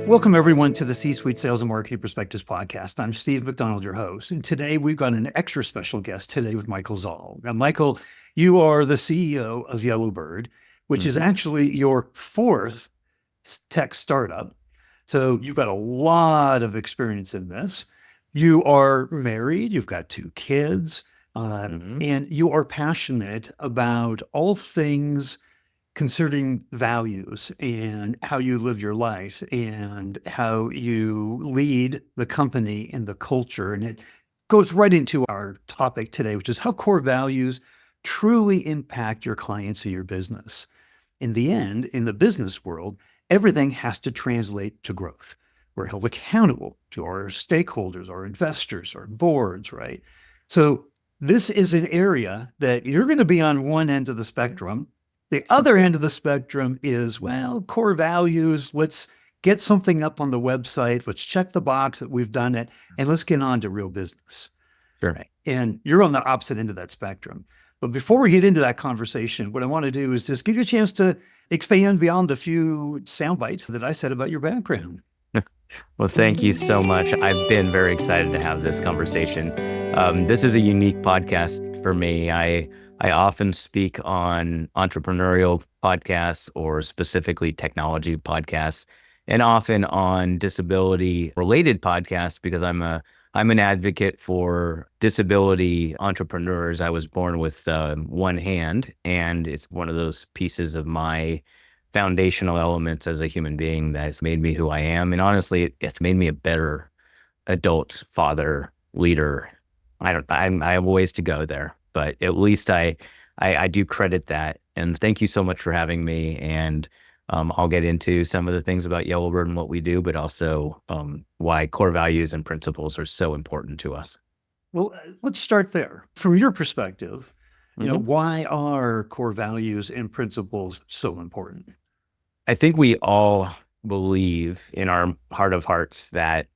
Welcome, everyone, to the C-Suite Sales and Marketing Perspectives podcast. I'm Steve McDonald, your host. And today we've got an extra special guest today with Michael Zalle. Now, Michael, you are the CEO of YellowBird, which is actually your fourth tech startup. So you've got a lot of experience in this. You are married, you've got two kids, and you are passionate about all things concerning values and how you live your life and how you lead the company and the culture. And it goes right into our topic today, which is how core values truly impact your clients or your business. In the end, in the business world, everything has to translate to growth. We're held accountable to our stakeholders, our investors, our boards, right? So this is an area that you're going to be on one end of the spectrum. The other end of the spectrum is, well, core values. Let's get something up on the website. Let's check the box that we've done it, and let's get on to real business. Sure. Right? And you're on the opposite end of that spectrum. But before we get into that conversation, what I want to do is just give you a chance to expand beyond the few sound bites that I said about your background. Well, thank you so much. I've been very excited to have this conversation. This is a unique podcast for me. I often speak on entrepreneurial podcasts or specifically technology podcasts, and often on disability-related podcasts because I'm an advocate for disability entrepreneurs. I was born with one hand, and it's one of those pieces of my foundational elements as a human being that has made me who I am. And honestly, it's made me a better adult, father, leader. I have ways to go there, but at least I do credit that. And thank you so much for having me. And I'll get into some of the things about YellowBird and what we do, but also why core values and principles are so important to us. Well, let's start there. From your perspective, why are core values and principles so important? I think we all believe in our heart of hearts that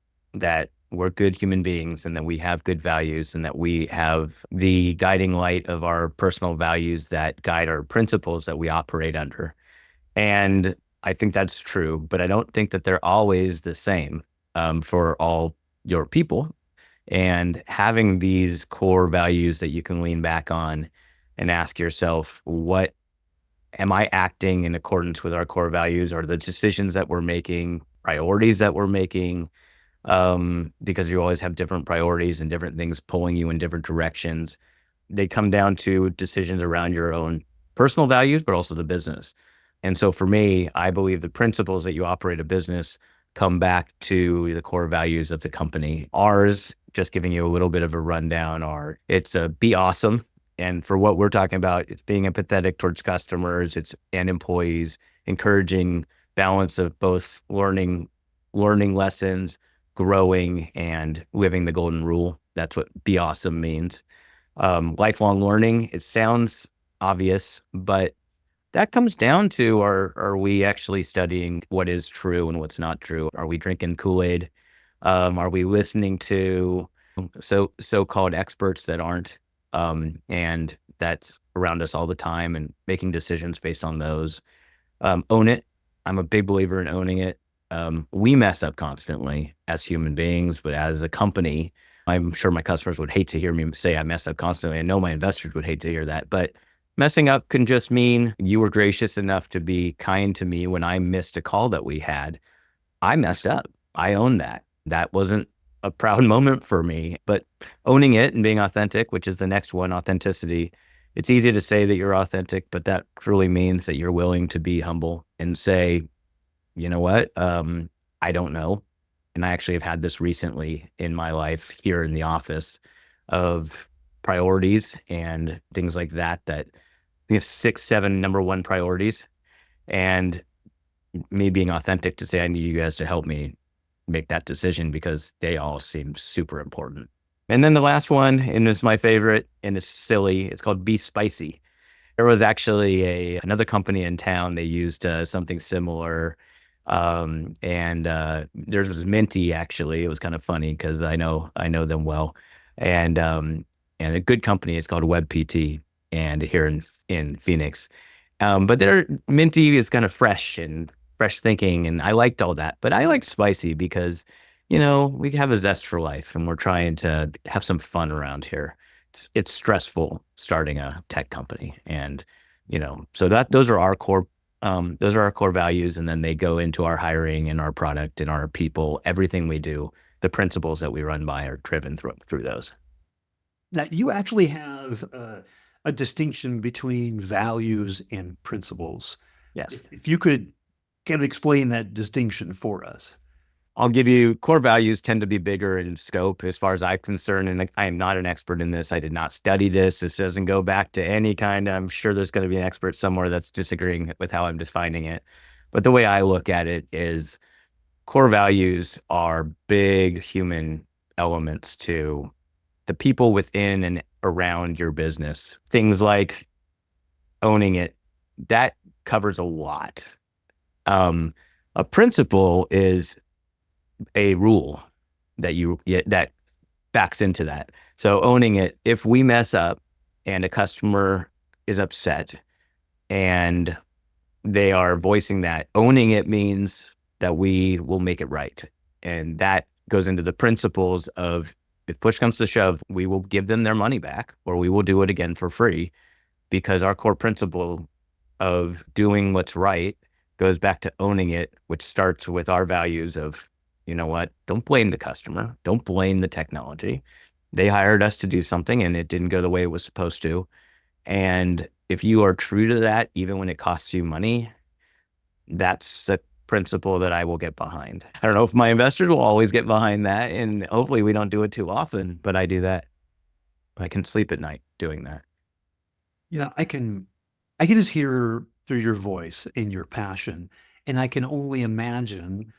we're good human beings and that we have good values and that we have the guiding light of our personal values that guide our principles that we operate under. And I think that's true, but I don't think that they're always the same for all your people. And having these core values that you can lean back on and ask yourself, what am I acting in accordance with our core values? Are the decisions that we're making, priorities that we're making? Because you always have different priorities and different things pulling you in different directions. They come down to decisions around your own personal values, but also the business. And so for me, I believe the principles that you operate a business come back to the core values of the company. Ours, just giving you a little bit of a rundown, it's be awesome. And for what we're talking about, it's being empathetic towards customers, and employees, encouraging balance of both learning lessons, growing, and living the golden rule. That's what be awesome means. Lifelong learning, it sounds obvious, but that comes down to are we actually studying what is true and what's not true? Are we drinking Kool-Aid? Are we listening to so-called experts that aren't? And that's around us all the time and making decisions based on those. Own it. I'm a big believer in owning it. We mess up constantly as human beings, but as a company, I'm sure my customers would hate to hear me say I mess up constantly. I know my investors would hate to hear that, but messing up can just mean you were gracious enough to be kind to me when I missed a call that we had. I messed up. I own that. That wasn't a proud moment for me, but owning it and being authentic, which is the next one, authenticity. It's easy to say that you're authentic, but that truly means that you're willing to be humble and say, you know what? I don't know. And I actually have had this recently in my life here in the office of priorities and things like that we have 6, 7 number one priorities, and me being authentic to say, I need you guys to help me make that decision because they all seem super important. And then the last one, and it's my favorite, and it's silly, it's called Be Spicy. There was actually another company in town, they used something similar, and theirs was Minty, actually. It was kind of funny because I know them well. And a good company, it's called WebPT, and here in Phoenix. But their Minty is kind of fresh and fresh thinking. And I liked all that, but I liked spicy because, we have a zest for life and we're trying to have some fun around here. It's stressful starting a tech company. And, so those are our core values. And then they go into our hiring and our product and our people, everything we do, the principles that we run by are driven through those. Now, you actually have a distinction between values and principles. Yes. If you could kind of explain that distinction for us. I'll give you core values tend to be bigger in scope as far as I'm concerned. And I am not an expert in this. I did not study this. This doesn't go back to any kind. I'm sure there's going to be an expert somewhere that's disagreeing with how I'm defining it. But the way I look at it is core values are big human elements to the people within and around your business. Things like owning it, that covers a lot. A principle is a rule that backs into that. So owning it, if we mess up and a customer is upset and they are voicing that, owning it means that we will make it right. And that goes into the principles of, if push comes to shove, we will give them their money back or we will do it again for free, because our core principle of doing what's right goes back to owning it, which starts with our values of, you know what, don't blame the customer. Don't blame the technology. They hired us to do something and it didn't go the way it was supposed to. And if you are true to that, even when it costs you money, that's the principle that I will get behind. I don't know if my investors will always get behind that, and hopefully we don't do it too often, but I do that. I can sleep at night doing that. Yeah, I can just hear through your voice and your passion, and I can only imagine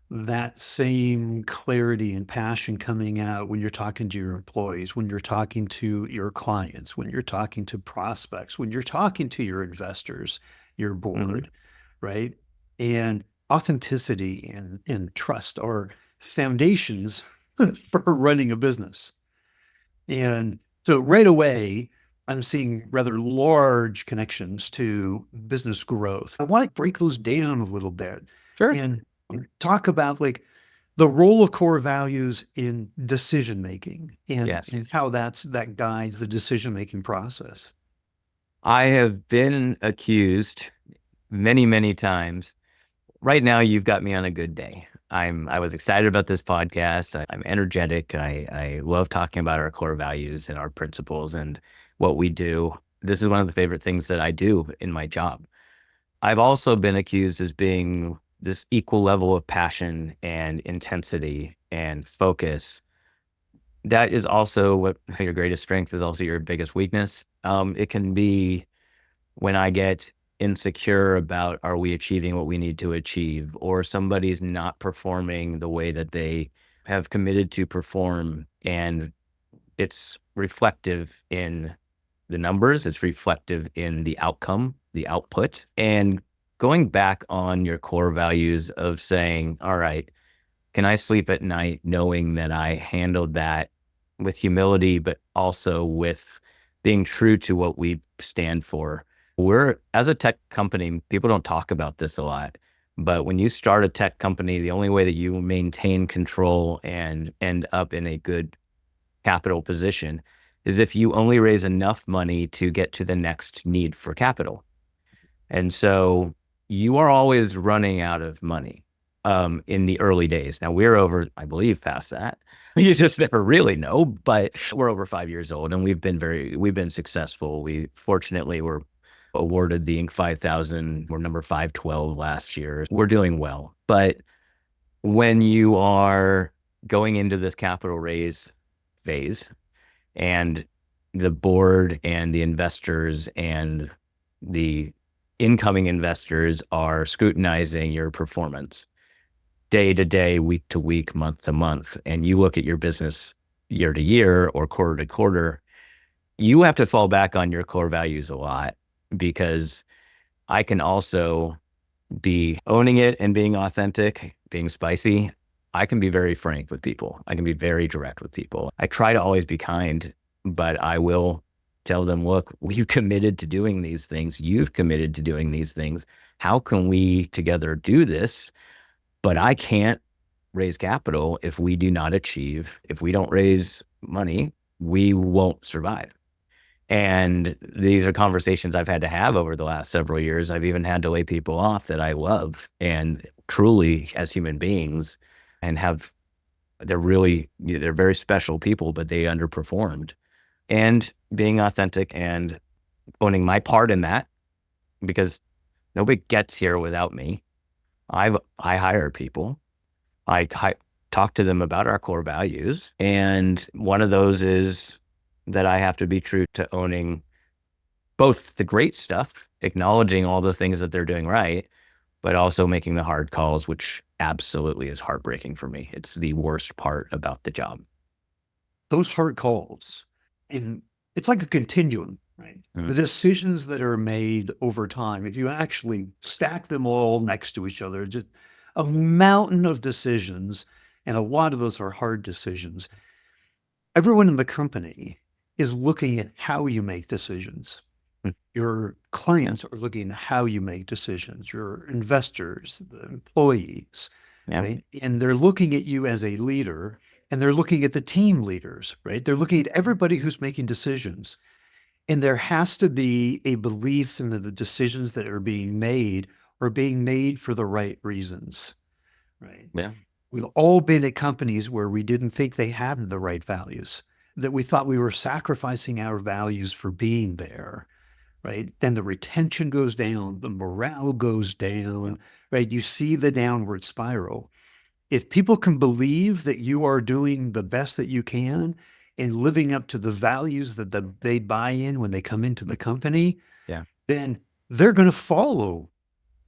that same clarity and passion coming out when you're talking to your employees, when you're talking to your clients, when you're talking to prospects, when you're talking to your investors, your Mhm. board, right? And authenticity and trust are foundations for running a business. And so right away, I'm seeing rather large connections to business growth. I want to break those down a little bit Sure. and talk about like the role of core values in decision making Yes. and how that guides the decision making process. I have been accused many, many times. Right now, you've got me on a good day. I was excited about this podcast. I'm energetic. I love talking about our core values and our principles and what we do. This is one of the favorite things that I do in my job. I've also been accused as being this equal level of passion and intensity and focus. That is also what your greatest strength is, also your biggest weakness. It can be when I get insecure about, are we achieving what we need to achieve, or somebody's not performing the way that they have committed to perform, and it's reflective in the numbers, it's reflective in the outcome, the output. And going back on your core values of saying, all right, can I sleep at night knowing that I handled that with humility, but also with being true to what we stand for? We're, as a tech company, people don't talk about this a lot, but when you start a tech company, the only way that you maintain control and end up in a good capital position is if you only raise enough money to get to the next need for capital. And so you are always running out of money in the early days. Now we're over, I believe, past that. You just never really know, but we're over 5 years old and we've been successful. We fortunately were awarded the Inc. 5000. We're number 512 last year. We're doing well. But when you are going into this capital raise phase and the board and the investors and the incoming investors are scrutinizing your performance day to day, week to week, month to month, and you look at your business year to year or quarter to quarter, you have to fall back on your core values a lot, because I can also be owning it and being authentic, being spicy. I can be very frank with people. I can be very direct with people. I try to always be kind, but I will tell them, look, we committed to doing these things. You've committed to doing these things. How can we together do this? But I can't raise capital if we do not achieve, if we don't raise money, we won't survive. And these are conversations I've had to have over the last several years. I've even had to lay people off that I love and truly as human beings and have, they're very special people, but they underperformed. And being authentic and owning my part in that, because nobody gets here without me. I hire people. I talk to them about our core values. And one of those is that I have to be true to owning both the great stuff, acknowledging all the things that they're doing right, but also making the hard calls, which absolutely is heartbreaking for me. It's the worst part about the job. Those hard calls, and it's like a continuum, right? The decisions that are made over time, if you actually stack them all next to each other, just a mountain of decisions, and a lot of those are hard decisions. Everyone in the company is looking at how you make decisions. Your clients are looking at how you make decisions, your investors, the employees, right? And they're looking at you as a leader, and they're looking at the team leaders, right? They're looking at everybody who's making decisions. And there has to be a belief in the decisions that are being made for the right reasons, right? Yeah. We've all been at companies where we didn't think they had the right values, that we thought we were sacrificing our values for being there, right? Then the retention goes down, the morale goes down, right? You see the downward spiral. If people can believe that you are doing the best that you can and living up to the values that they buy in when they come into the company, Yeah. then they're going to follow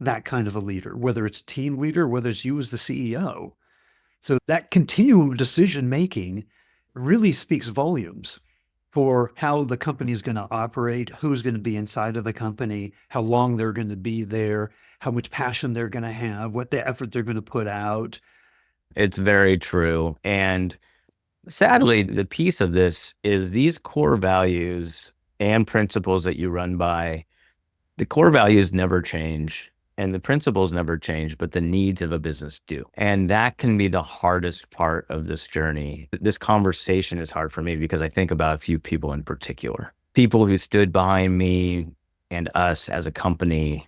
that kind of a leader, whether it's team leader, whether it's you as the CEO. So that continual decision making really speaks volumes for how the company is going to operate, who's going to be inside of the company, how long they're going to be there, how much passion they're going to have, what the effort they're going to put out. It's very true. And sadly, the piece of this is these core values and principles that you run by, the core values never change and the principles never change, but the needs of a business do. And that can be the hardest part of this journey. This conversation is hard for me because I think about a few people in particular, people who stood behind me and us as a company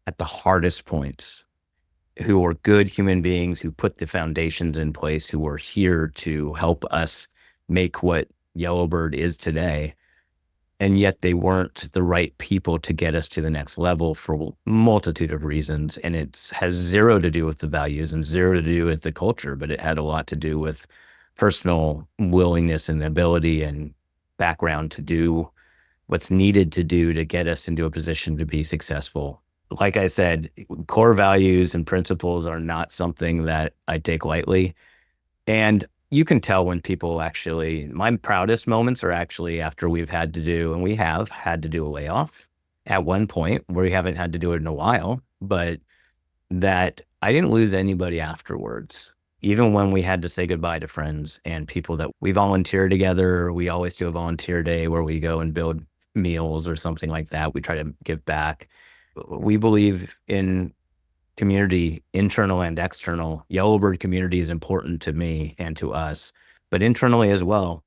at the hardest points, who are good human beings, who put the foundations in place, who are here to help us make what YellowBird is today. And yet they weren't the right people to get us to the next level for a multitude of reasons. And it has zero to do with the values and zero to do with the culture, but it had a lot to do with personal willingness and ability and background to do what's needed to do to get us into a position to be successful. Like I said, core values and principles are not something that I take lightly. And you can tell when people actually, my proudest moments are actually after we've had to do, and we have had to do a layoff at one point where we haven't had to do it in a while, but that I didn't lose anybody afterwards. Even when we had to say goodbye to friends and people that we volunteer together, we always do a volunteer day where we go and build meals or something like that. We try to give back. We believe in community, internal and external. YellowBird community is important to me and to us, but internally as well.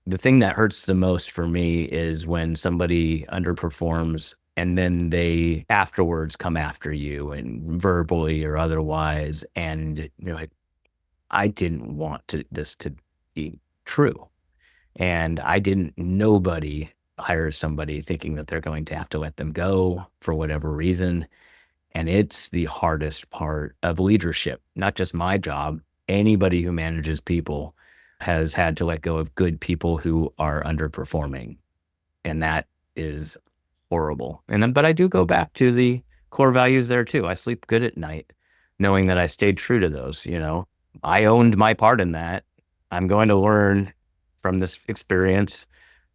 The thing that hurts the most for me is when somebody underperforms and then they afterwards come after you and verbally or otherwise. And you're like, I didn't want this to be true. And nobody hires somebody thinking that they're going to have to let them go for whatever reason. And it's the hardest part of leadership, not just my job. Anybody who manages people has had to let go of good people who are underperforming. And that is horrible. But I do go back to the core values there too. I sleep good at night, knowing that I stayed true to those. I owned my part in that. I'm going to learn from this experience.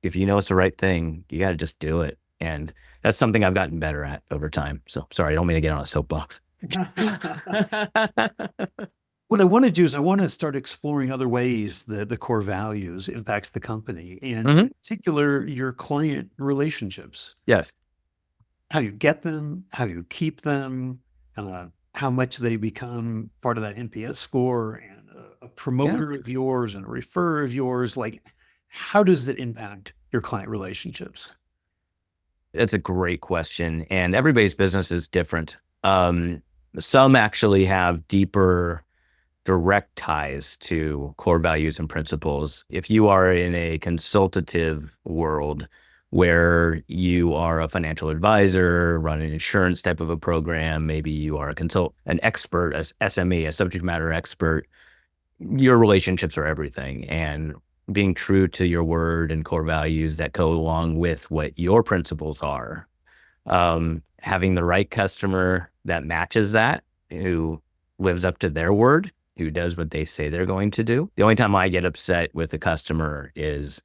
If you know it's the right thing, you got to just do it. And that's something I've gotten better at over time. So sorry, I don't mean to get on a soapbox. What I want to do is I want to start exploring other ways that the core values impacts the company, and Hmm. in particular, your client relationships. Yes. How you get them, how you keep them, how much they become part of that NPS score and a Yeah. promoter of yours and a referrer of yours. Like, how does that impact your client relationships? It's a great question. And everybody's business is different. Some actually have deeper direct ties to core values and principles. If you are in a consultative world where you are a financial advisor, run an insurance type of a program, maybe you are an expert, as SME, a subject matter expert, your relationships are everything. And being true to your word and core values that go along with what your principles are, having the right customer that matches that, who lives up to their word, who does what they say they're going to do. The only time I get upset with a customer is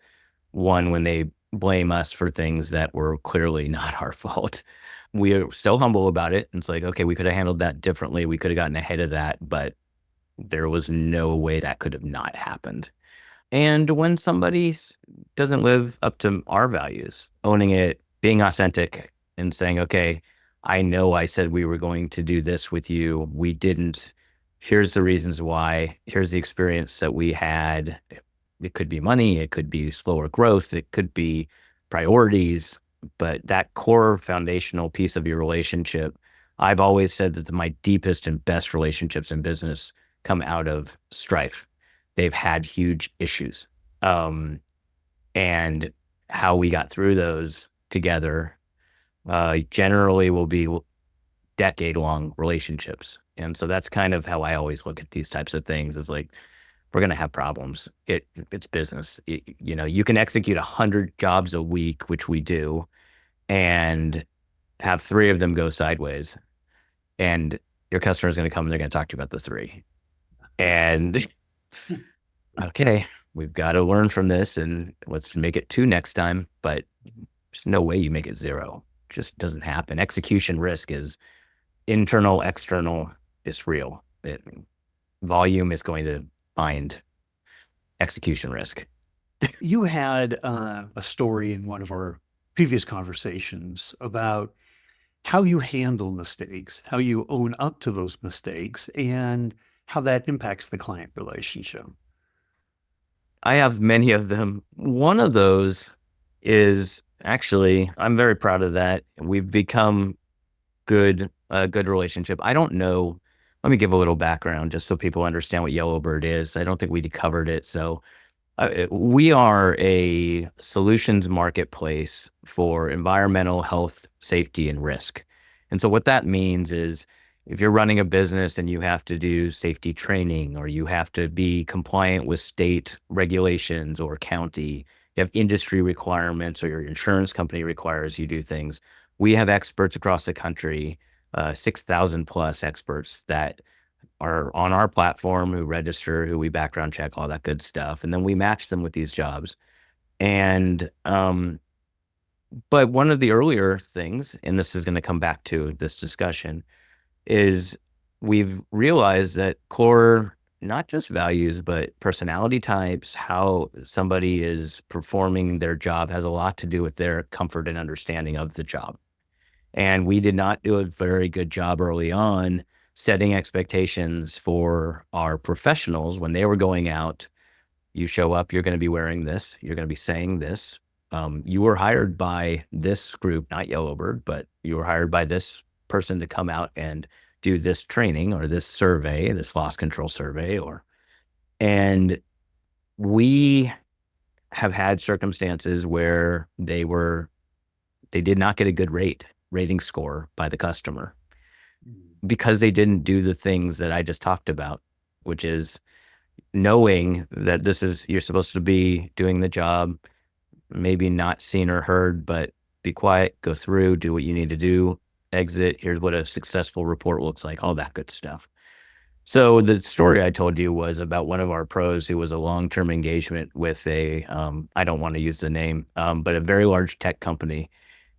one, when they blame us for things that were clearly not our fault. We are still humble about it. It's like, okay, we could have handled that differently. We could have gotten ahead of that, but there was no way that could have not happened. And when somebody doesn't live up to our values, owning it, being authentic and saying, okay, I know I said we were going to do this with you. We didn't. Here's the reasons why. Here's the experience that we had. It could be money. It could be slower growth. It could be priorities. But that core foundational piece of your relationship, I've always said that my deepest and best relationships in business come out of strife. They've had huge issues. And how we got through those together generally will be decade-long relationships. And so that's kind of how I always look at these types of things. It's like, we're going to have problems. It's business. You can execute 100 jobs a week, which we do, and have three of them go sideways. And your customer is going to come and they're going to talk to you about the three. And okay, we've got to learn from this and let's make it two next time. But there's no way you make it zero. It just doesn't happen. Execution risk is internal, external, it's real. Volume is going to find execution risk. You had a story in one of our previous conversations about how you handle mistakes, how you own up to those mistakes, and how that impacts the client relationship. I have many of them. One of those is actually, I'm very proud of that. We've become a good relationship. I don't know. Let me give a little background just so people understand what YellowBird is. I don't think we covered it. So we are a solutions marketplace for environmental health, safety, and risk. And so what that means is if you're running a business and you have to do safety training or you have to be compliant with state regulations or county, you have industry requirements or your insurance company requires you do things. We have experts across the country, 6,000 plus experts that are on our platform, who register, who we background check, all that good stuff. And then we match them with these jobs. And, but one of the earlier things, and this is going to come back to this discussion, is we've realized that core, not just values, but personality types, how somebody is performing their job has a lot to do with their comfort and understanding of the job. And we did not do a very good job early on setting expectations for our professionals when they were going out. You show up, you're going to be wearing this, you're going to be saying this. You were hired by this group, not YellowBird, but you were hired by this person to come out and do this training or this survey, this loss control survey, and we have had circumstances where they did not get a good rating score by the customer because they didn't do the things that I just talked about, which is knowing that you're supposed to be doing the job, maybe not seen or heard, but be quiet, go through, do what you need to do, exit. Here's what a successful report looks like, all that good stuff. So the story I told you was about one of our pros who was a long-term engagement with I don't want to use the name, but a very large tech company.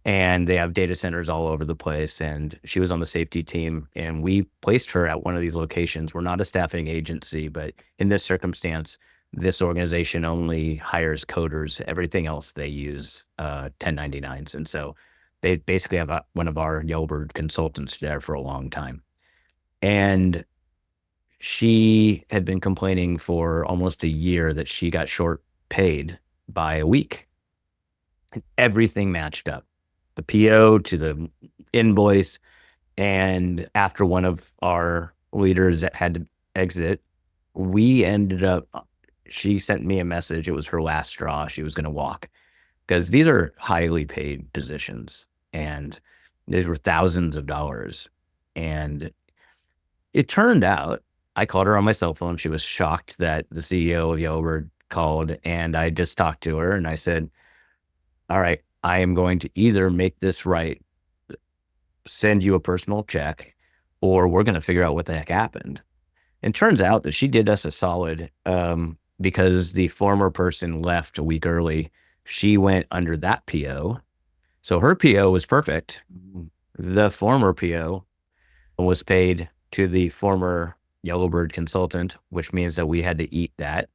and they have data centers all over the place. And she was on the safety team, and we placed her at one of these locations. We're not a staffing agency, but in this circumstance, this organization only hires coders. Everything else they use 1099s. And so they basically have one of our YellowBird consultants there for a long time. And she had been complaining for almost a year that she got short paid by a week. And everything matched up, the PO to the invoice. And after one of our leaders that had to exit, we ended up, she sent me a message. It was her last straw. She was going to walk, because these are highly paid positions and these were thousands of dollars. And it turned out, I called her on my cell phone. She was shocked that the CEO of YellowBird called, and I just talked to her and I said, all right, I am going to either make this right, send you a personal check, or we're going to figure out what the heck happened. And turns out that she did us a solid, because the former person left a week early. She went under that PO. So her PO was perfect. The former PO was paid to the former YellowBird consultant, which means that we had to eat that.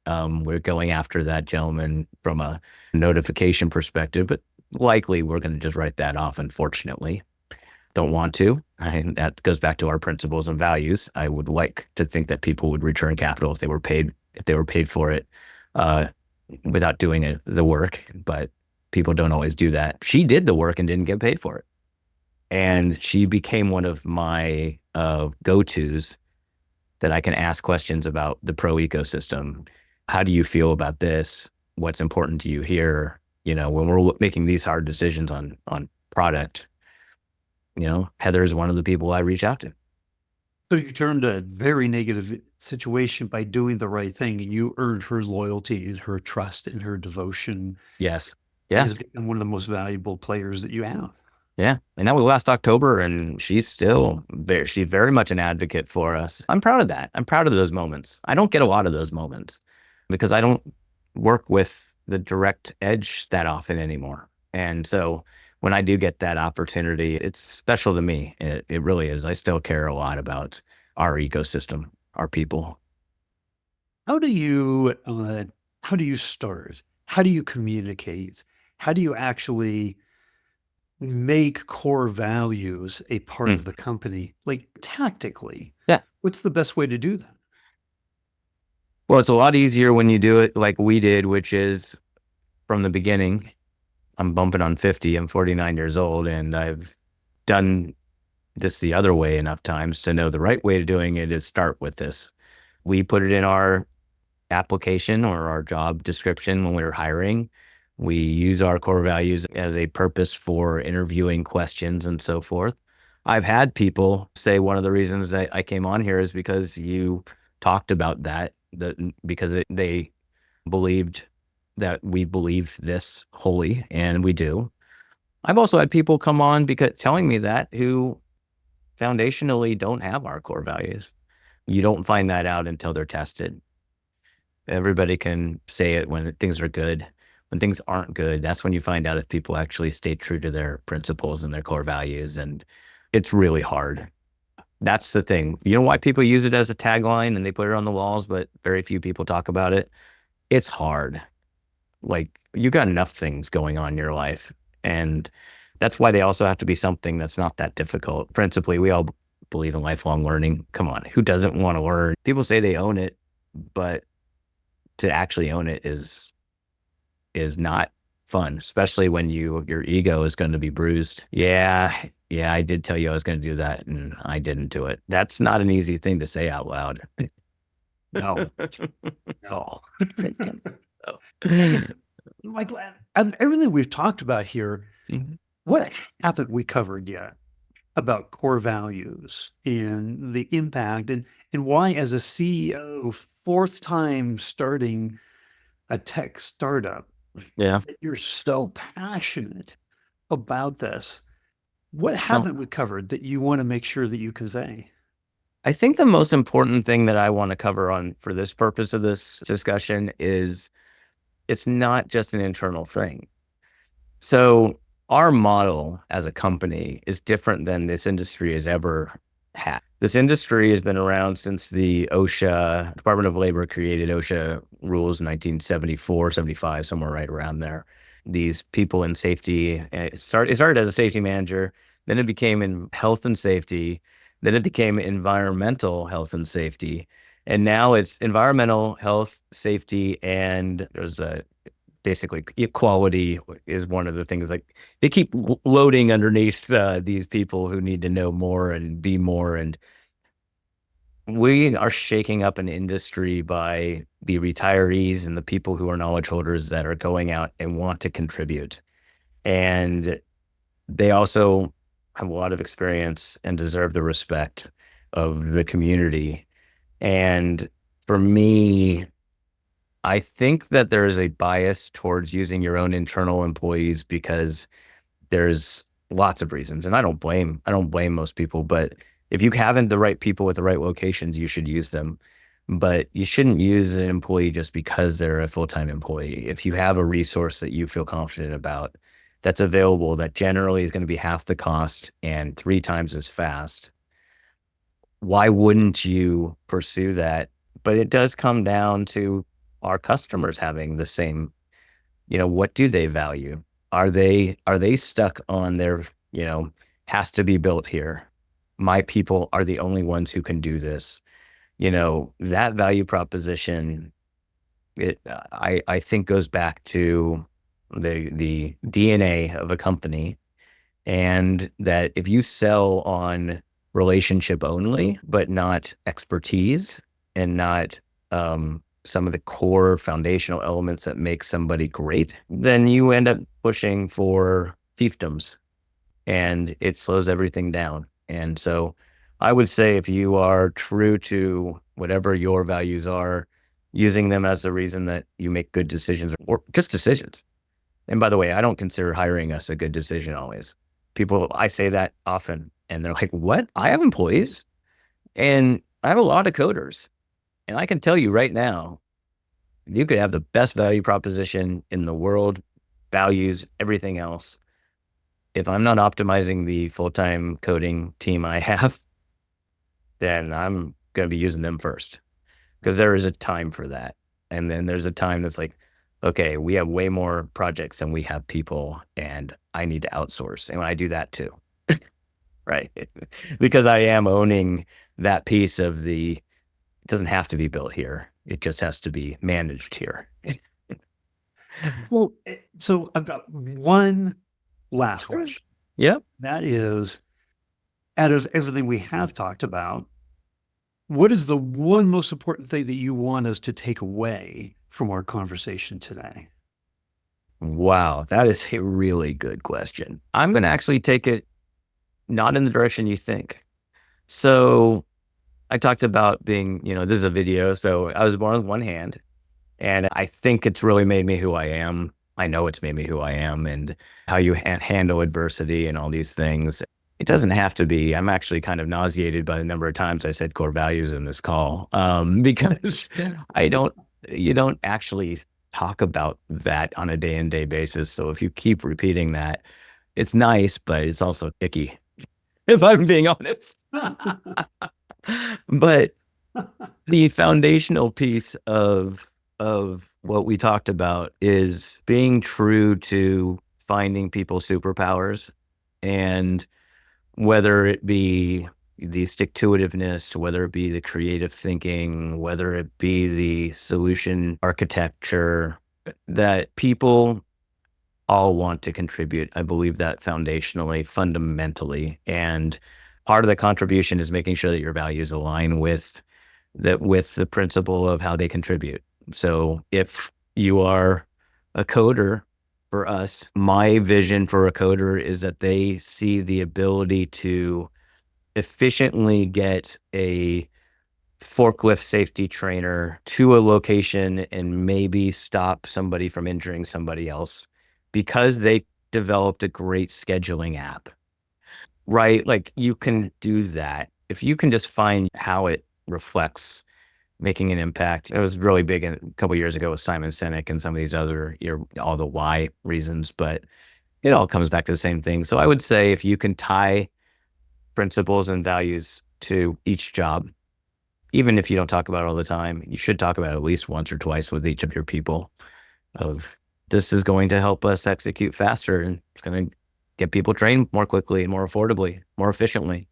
We're going after that gentleman from a notification perspective, but likely we're going to just write that off, unfortunately. Don't want to. And that goes back to our principles and values. I would like to think that people would return capital if they were paid for it, without doing the work, but people don't always do that. She did the work and didn't get paid for it. And she became one of my go-tos that I can ask questions about the pro ecosystem. How do you feel about this? What's important to you here? When we're making these hard decisions on product, Heather's one of the people I reach out to. So you turned a very negative situation by doing the right thing, and you earned her loyalty and her trust and her devotion. Yes. Yeah. Has become one of the most valuable players that you have. Yeah. And that was last October, and she's very much an advocate for us. I'm proud of that. I'm proud of those moments. I don't get a lot of those moments because I don't work with the direct edge that often anymore. And so when I do get that opportunity, it's special to me. It really is. I still care a lot about our ecosystem, our people. How do you start? How do you communicate? How do you actually make core values a part of the company, like tactically? Yeah. What's the best way to do that? Well, it's a lot easier when you do it like we did, which is from the beginning. I'm bumping on 50. I'm 49 years old, and I've done this the other way enough times to know the right way of doing it is start with this. We put it in our application or our job description when we were hiring. We use our core values as a purpose for interviewing questions and so forth. I've had people say one of the reasons that I came on here is because you talked about that because they believed that we believe this wholly, and we do. I've also had people come on because telling me that who foundationally don't have our core values. You don't find that out until they're tested. Everybody can say it when things are good. When things aren't good, that's when you find out if people actually stay true to their principles and their core values. And it's really hard. That's the thing. You know why people use it as a tagline and they put it on the walls, but very few people talk about it? It's hard. Like, you got enough things going on in your life. And that's why they also have to be something that's not that difficult. Principally, we all believe in lifelong learning. Come on, who doesn't want to learn? People say they own it, but to actually own it is not fun, especially when your ego is going to be bruised. Yeah, I did tell you I was going to do that, and I didn't do it. That's not an easy thing to say out loud. No. No. Michael, everything we've talked about here, what haven't we covered yet about core values and the impact and why, as a CEO, fourth time starting a tech startup, Yeah. you're so passionate about this? What haven't we covered that you want to make sure that you can say? I think the most important thing that I want to cover on for this purpose of this discussion is it's not just an internal thing. So our model as a company is different than this industry has ever had. This industry has been around since the OSHA, Department of Labor created OSHA rules in 1974, 75, somewhere right around there. These people in safety, it started as a safety manager, then it became in health and safety, then it became environmental health and safety. And now it's environmental health, safety, and there's a basically equality is one of the things. Like they keep loading underneath these people who need to know more and be more. And we are shaking up an industry by the retirees and the people who are knowledge holders that are going out and want to contribute. And they also have a lot of experience and deserve the respect of the community. And for me, I think that there is a bias towards using your own internal employees because there's lots of reasons. And I don't blame most people, but if you haven't the right people with the right locations, you should use them. But you shouldn't use an employee just because they're a full-time employee. If you have a resource that you feel confident about that's available, that generally is going to be half the cost and 3 times as fast, why wouldn't you pursue that? But it does come down to our customers having the same, what do they value? Are they stuck on their, has to be built here? My people are the only ones who can do this. That value proposition, I think goes back to the DNA of a company, and that if you sell on relationship only, but not expertise and not some of the core foundational elements that make somebody great, then you end up pushing for fiefdoms and it slows everything down. And so I would say if you are true to whatever your values are, using them as the reason that you make good decisions or just decisions. And by the way, I don't consider hiring us a good decision always. I say that often and they're like, what? I have employees and I have a lot of coders. And I can tell you right now, you could have the best value proposition in the world, values, everything else. If I'm not optimizing the full-time coding team I have, then I'm going to be using them first because there is a time for that. And then there's a time that's like, okay, we have way more projects than we have people and I need to outsource. And I do that too, right? Because I am owning that piece of it doesn't have to be built here. It just has to be managed here. Well, so I've got one last question. Yep. That is, out of everything we have talked about, what is the one most important thing that you want us to take away from our conversation today? Wow, that is a really good question. I'm going to actually take it not in the direction you think. So I talked about being, this is a video. So I was born with one hand, and I think it's really made me who I am. I know it's made me who I am, and how you handle adversity and all these things. It doesn't have to be. I'm actually kind of nauseated by the number of times I said core values in this call, because you don't actually talk about that on a day-to-day basis. So if you keep repeating that, it's nice, but it's also icky, if I'm being honest. But the foundational piece of what we talked about is being true to finding people's superpowers, and whether it be the stick-to-itiveness, whether it be the creative thinking, whether it be the solution architecture, that people all want to contribute. I believe that foundationally, fundamentally. And part of the contribution is making sure that your values align with the principle of how they contribute. So if you are a coder, for us, my vision for a coder is that they see the ability to efficiently get a forklift safety trainer to a location and maybe stop somebody from injuring somebody else because they developed a great scheduling app, right? Like you can do that. If you can just find how it reflects making an impact. It was really big a couple of years ago with Simon Sinek and some of these other, all the why reasons, but it all comes back to the same thing. So I would say if you can tie principles and values to each job, even if you don't talk about it all the time, you should talk about it at least once or twice with each of your people of this is going to help us execute faster and it's going to get people trained more quickly and more affordably, more efficiently.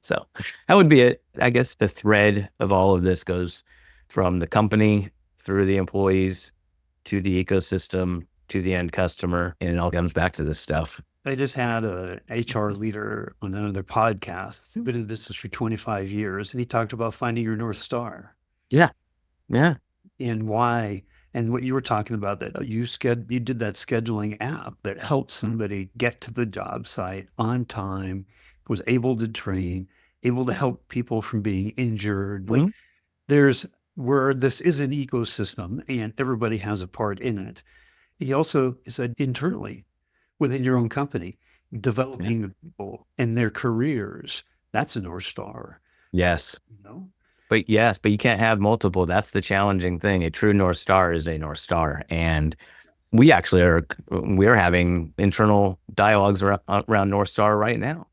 So that would be it. I guess the thread of all of this goes from the company through the employees to the ecosystem to the end customer, and it all comes back to this stuff. I just had a HR leader on another podcast. He's been in business for 25 years, and he talked about finding your North Star. Yeah. Yeah. And why, and what you were talking about, that you did that scheduling app that helped somebody get to the job site on time, was able to train, able to help people from being injured. Like there's where this is an ecosystem and everybody has a part in it. He also said internally within your own company, developing the people and their careers. That's a North Star. Yes. You know? But yes, but you can't have multiple. That's the challenging thing. A true North Star is a North Star. And we actually we're having internal dialogues around North Star right now,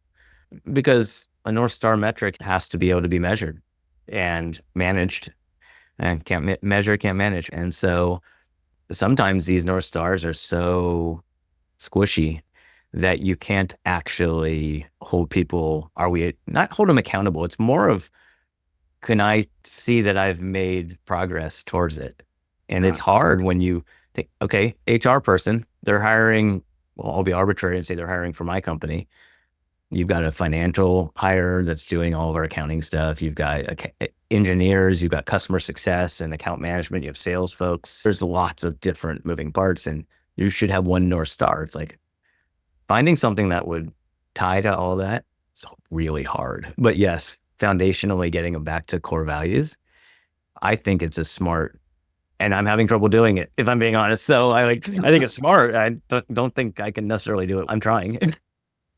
because a North Star metric has to be able to be measured and managed, and can't measure, can't manage. And so sometimes these North Stars are so squishy that you can't actually hold people, not hold them accountable. It's more of, can I see that I've made progress towards it? And it's hard when you think, okay, HR person, they're hiring, well, I'll be arbitrary and say they're hiring for my company. You've got a financial hire that's doing all of our accounting stuff. You've got engineers, you've got customer success and account management. You have sales folks. There's lots of different moving parts, and you should have one North Star. It's like finding something that would tie to all that. It's really hard. But yes, foundationally getting them back to core values, I think it's a smart, and I'm having trouble doing it, if I'm being honest. So I think it's smart. I don't think I can necessarily do it. I'm trying.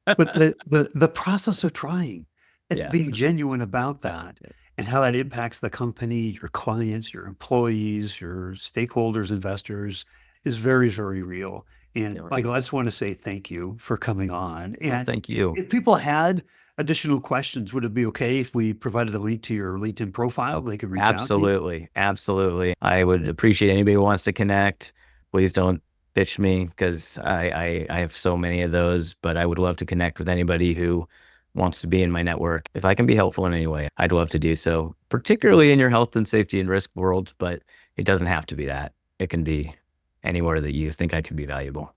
But the process of trying and being genuine about that and how that impacts the company, your clients, your employees, your stakeholders, investors is very, very real. And Michael, I just want to say thank you for coming on. And thank you. if people had additional questions, would it be okay if we provided a link to your LinkedIn profile? They could reach out to you? Absolutely. Absolutely. I would appreciate anybody who wants to connect. Please don't pitch me, because I have so many of those, but I would love to connect with anybody who wants to be in my network. If I can be helpful in any way, I'd love to do so, particularly in your health and safety and risk world, but it doesn't have to be that. It can be anywhere that you think I can be valuable.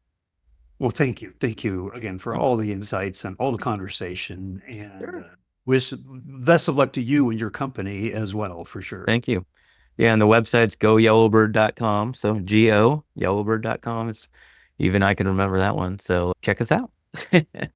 Well, thank you. Thank you again for all the insights and all the conversation, and wish best of luck to you and your company as well, for sure. Thank you. Yeah, and the website's goyellowbird.com. So yellowbird.com is, even I can remember that one. So check us out.